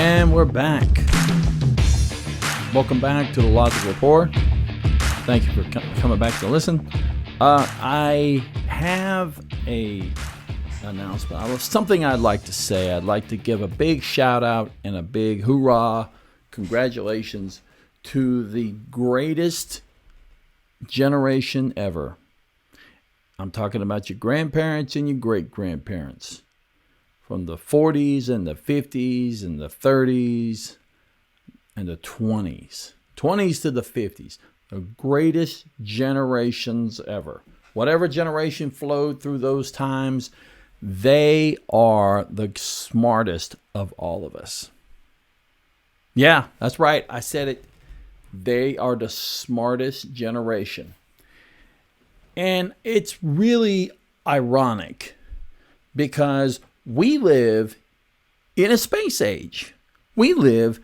And we're back. Welcome back to the Logical Rapport. Thank you for coming back to listen. I have a announcement. Something I'd like to say. I'd like to give a big shout out and a big hoorah, congratulations to the greatest generation ever. I'm talking about your grandparents and your great-grandparents. From the 40s and the 50s and the 30s and the 20s. 20s to the 50s. The greatest generations ever. Whatever generation flowed through those times, they are the smartest of all of us. Yeah, that's right. I said it. They are the smartest generation. And it's really ironic because we live in a space age. We're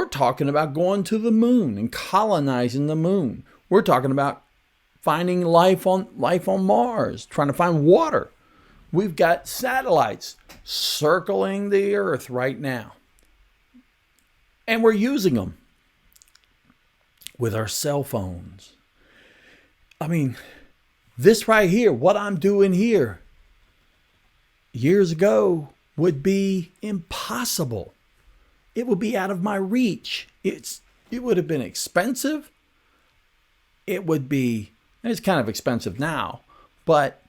talking about going to the moon and colonizing the moon. We're talking about finding life on Mars, trying to find water. We've got satellites circling the Earth right now. And we're using them with our cell phones. I mean, this right here, what I'm doing here, years ago would be impossible. It would be out of my reach. It would have been expensive. It's kind of expensive now, but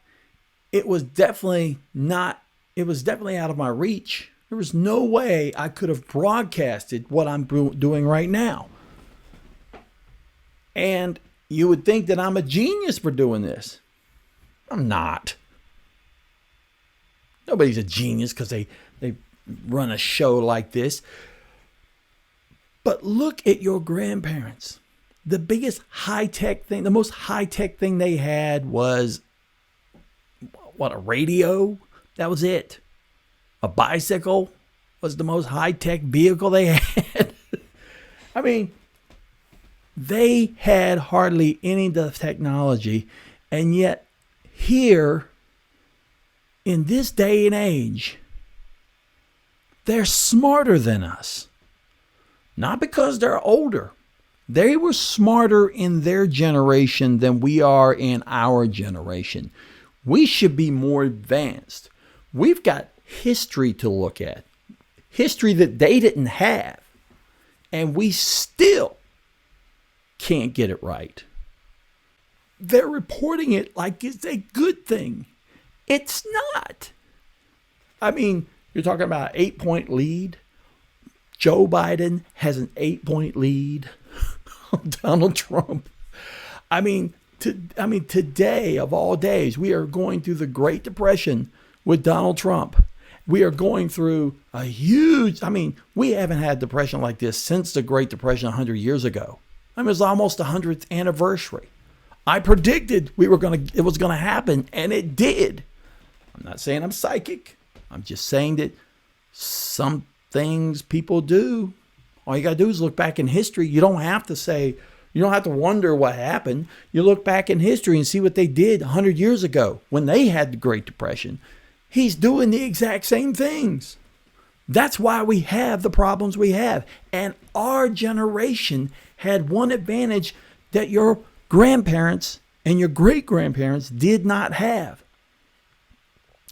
it was definitely out of my reach. There was no way I could have broadcasted what I'm doing right now. And you would think that I'm a genius for doing this. I'm not. Nobody's a genius because they run a show like this. But look at your grandparents. The biggest high-tech thing, the most high-tech thing they had was, a radio? That was it. A bicycle was the most high-tech vehicle they had. I mean, they had hardly any of the technology, and yet here, in this day and age, they're smarter than us. Not because they're older. They were smarter in their generation than we are in our generation. We should be more advanced. We've got history to look at. History that they didn't have. And we still can't get it right. They're reporting it like it's a good thing. It's not. I mean, you're talking about an 8-point lead. Joe Biden has an 8-point lead on Donald Trump. I mean, today of all days, we are going through the Great Depression with Donald Trump. We are going through a huge, we haven't had depression like this since the Great Depression 100 years ago. It was almost the 100th anniversary. I predicted it was going to happen, and it did. I'm not saying I'm psychic. I'm just saying that some things people do. All you got to do is look back in history. You don't have to wonder what happened. You look back in history and see what they did 100 years ago when they had the Great Depression. He's doing the exact same things. That's why we have the problems we have. And our generation had one advantage that your grandparents and your great-grandparents did not have.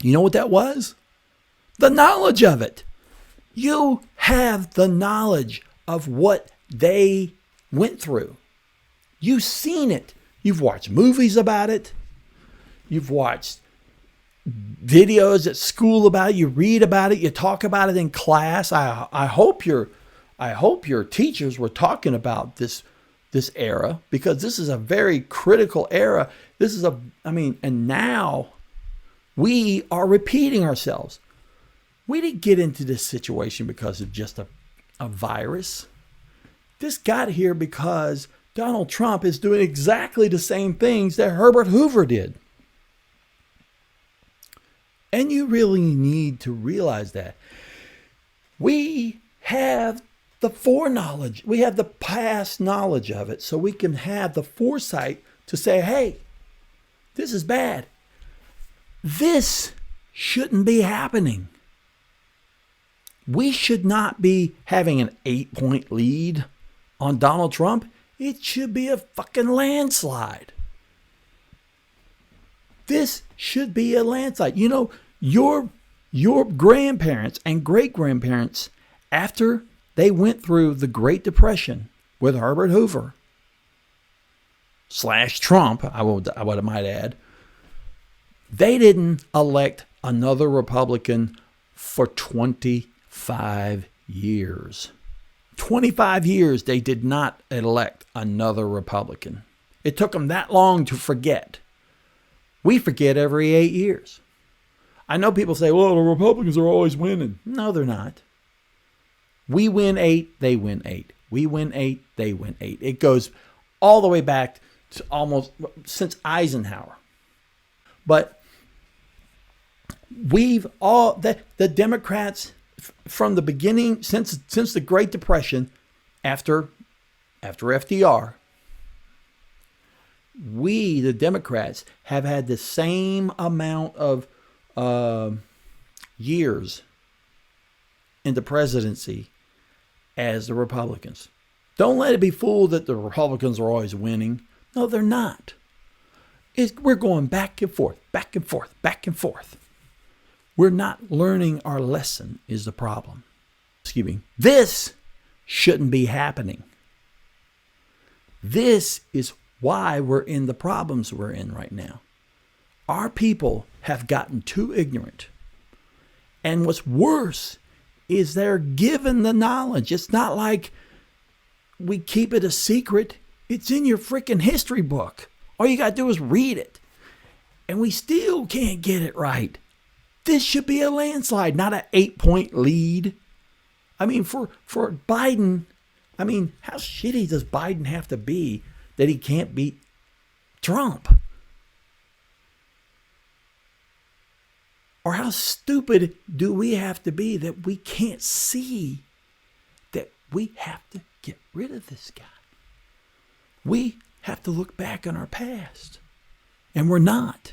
You know what that was? The knowledge of it. You have the knowledge of what they went through. You've seen it. You've watched movies about it. You've watched videos at school about it. You read about it. You talk about it in class. I hope your teachers were talking about this era, because this is a very critical era. And now we are repeating ourselves. We didn't get into this situation because of just a virus. This got here because Donald Trump is doing exactly the same things that Herbert Hoover did. And you really need to realize that. We have the foreknowledge. We have the past knowledge of it, so we can have the foresight to say, hey, this is bad. This shouldn't be happening. We should not be having an 8-point lead on Donald Trump. It should be a fucking landslide. This should be a landslide. You know, your grandparents and great-grandparents, after they went through the Great Depression with Herbert Hoover / Trump, I might add, they didn't elect another Republican for 25 years. 25 years they did not elect another Republican. It took them that long to forget. We forget every 8 years. I know people say, well, the Republicans are always winning. No, they're not. We win 8, they win 8. We win 8, they win 8. It goes all the way back to almost since Eisenhower. But the Democrats from the beginning, since the Great Depression, after FDR, we, the Democrats, have had the same amount of years in the presidency as the Republicans. Don't let it be fooled that the Republicans are always winning. No, they're not. We're going back and forth, back and forth, back and forth. We're not learning our lesson is the problem. Excuse me. This shouldn't be happening. This is why we're in the problems we're in right now. Our people have gotten too ignorant. And what's worse is they're given the knowledge. It's not like we keep it a secret. It's in your freaking history book. All you got to do is read it. And we still can't get it right. This should be a landslide, not an 8-point lead. I mean, for Biden, I mean, how shitty does Biden have to be that he can't beat Trump? Or how stupid do we have to be that we can't see that we have to get rid of this guy? We have to look back on our past. And we're not.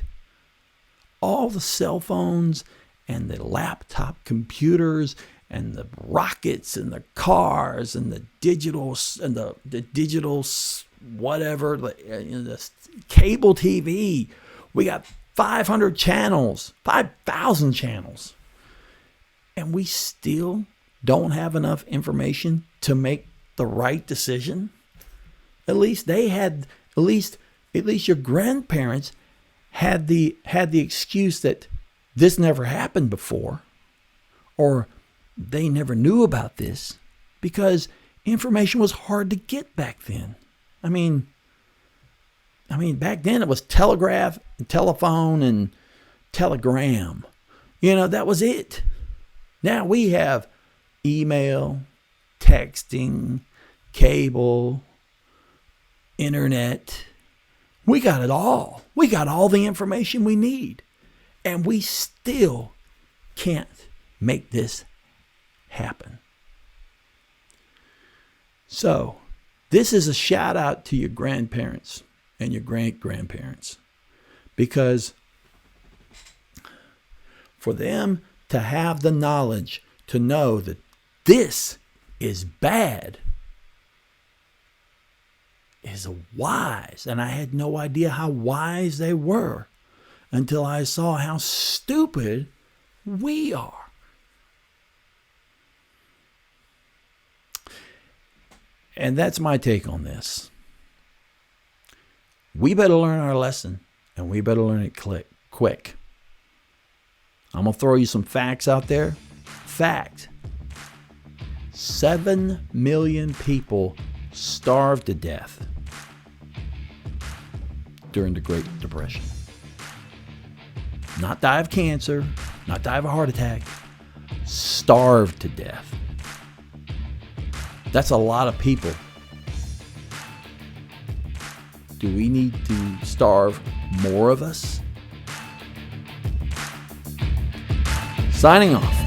All the cell phones and the laptop computers and the rockets and the cars and the digital and the digital whatever, the cable TV. We got 500 channels, 5,000 channels. And we still don't have enough information to make the right decision. At least they had, at least your grandparents had the excuse that this never happened before, or they never knew about this because information was hard to get back then. I mean, back then it was telegraph, and telephone, and telegram. You know, that was it. Now we have email, texting, cable, internet. We got it all. We got all the information we need. And we still can't make this happen. So, this is a shout out to your grandparents and your great-grandparents. Because for them to have the knowledge to know that this is bad is wise. And I had no idea how wise they were until I saw how stupid we are. And that's my take on this. We better learn our lesson, and we better learn it quick. I'm going to throw you some facts out there. Fact. 7 million people starved to death during the Great Depression. Not die of cancer, not die of a heart attack, starved to death. That's a lot of people. Do we need to starve more of us? Signing off.